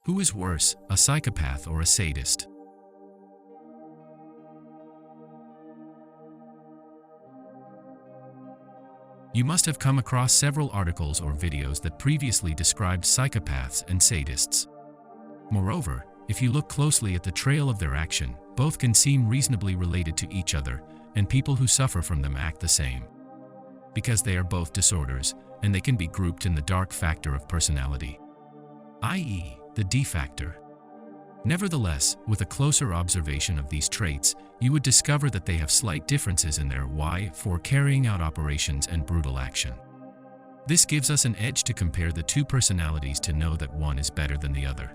Who is worse, a psychopath or a sadist? You must have come across several articles or videos that previously described psychopaths and sadists. Moreover, if you look closely at the trail of their action, both can seem reasonably related to each other, and people who suffer from them act the same. Because they are both disorders, and they can be grouped in the dark factor of personality, i.e., the D factor. Nevertheless, with a closer observation of these traits, you would discover that they have slight differences in their why for carrying out operations and brutal action. This gives us an edge to compare the two personalities to know that one is better than the other.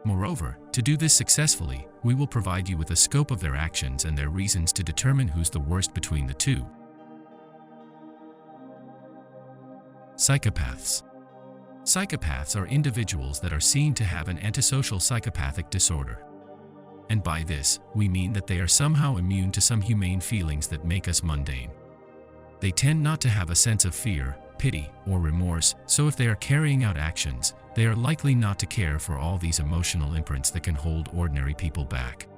Moreover, to do this successfully, we will provide you with a scope of their actions and their reasons to determine who's the worst between the two. Psychopaths. Psychopaths are individuals that are seen to have an antisocial psychopathic disorder. And by this, we mean that they are somehow immune to some humane feelings that make us mundane. They tend not to have a sense of fear, pity, or remorse, so if they are carrying out actions, they are likely not to care for all these emotional imprints that can hold ordinary people back.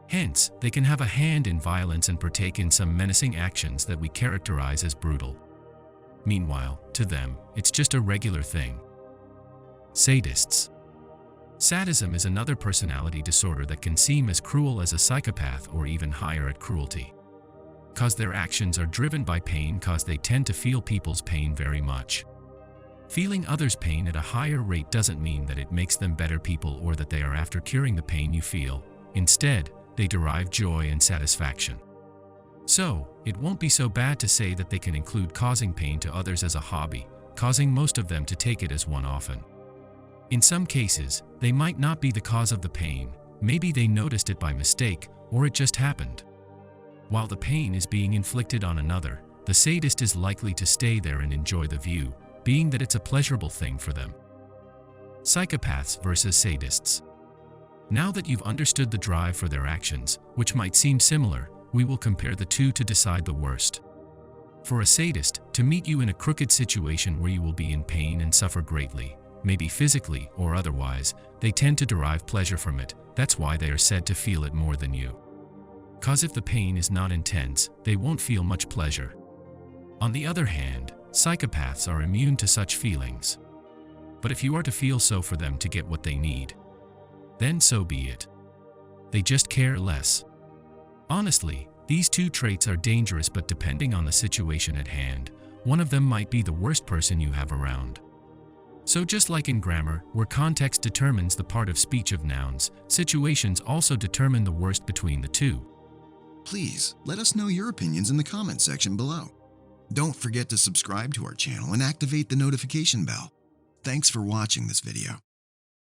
Hence, they can have a hand in violence and partake in some menacing actions that we characterize as brutal. Meanwhile, to them, it's just a regular thing. Sadists. Sadism is another personality disorder that can seem as cruel as a psychopath or even higher at cruelty. Cause their actions are driven by pain cause they tend to feel people's pain very much. Feeling others' pain at a higher rate doesn't mean that it makes them better people or that they are after curing the pain you feel. Instead, they derive joy and satisfaction. So, it won't be so bad to say that they can include causing pain to others as a hobby, causing most of them to take it as one often. In some cases, they might not be the cause of the pain, maybe they noticed it by mistake, or it just happened. While the pain is being inflicted on another, the sadist is likely to stay there and enjoy the view, being that it's a pleasurable thing for them. Psychopaths versus sadists. Now that you've understood the drive for their actions, which might seem similar, we will compare the two to decide the worst. For a sadist, to meet you in a crooked situation where you will be in pain and suffer greatly, maybe physically or otherwise, they tend to derive pleasure from it. That's why they are said to feel it more than you. Cause if the pain is not intense, they won't feel much pleasure. On the other hand, psychopaths are immune to such feelings. But if you are to feel so for them to get what they need, then so be it. They just care less. Honestly, these two traits are dangerous, but depending on the situation at hand, one of them might be the worst person you have around. So just like in grammar, where context determines the part of speech of nouns, situations also determine the worst between the two. Please let us know your opinions in the comment section below. Don't forget to subscribe to our channel and activate the notification bell. Thanks for watching this video.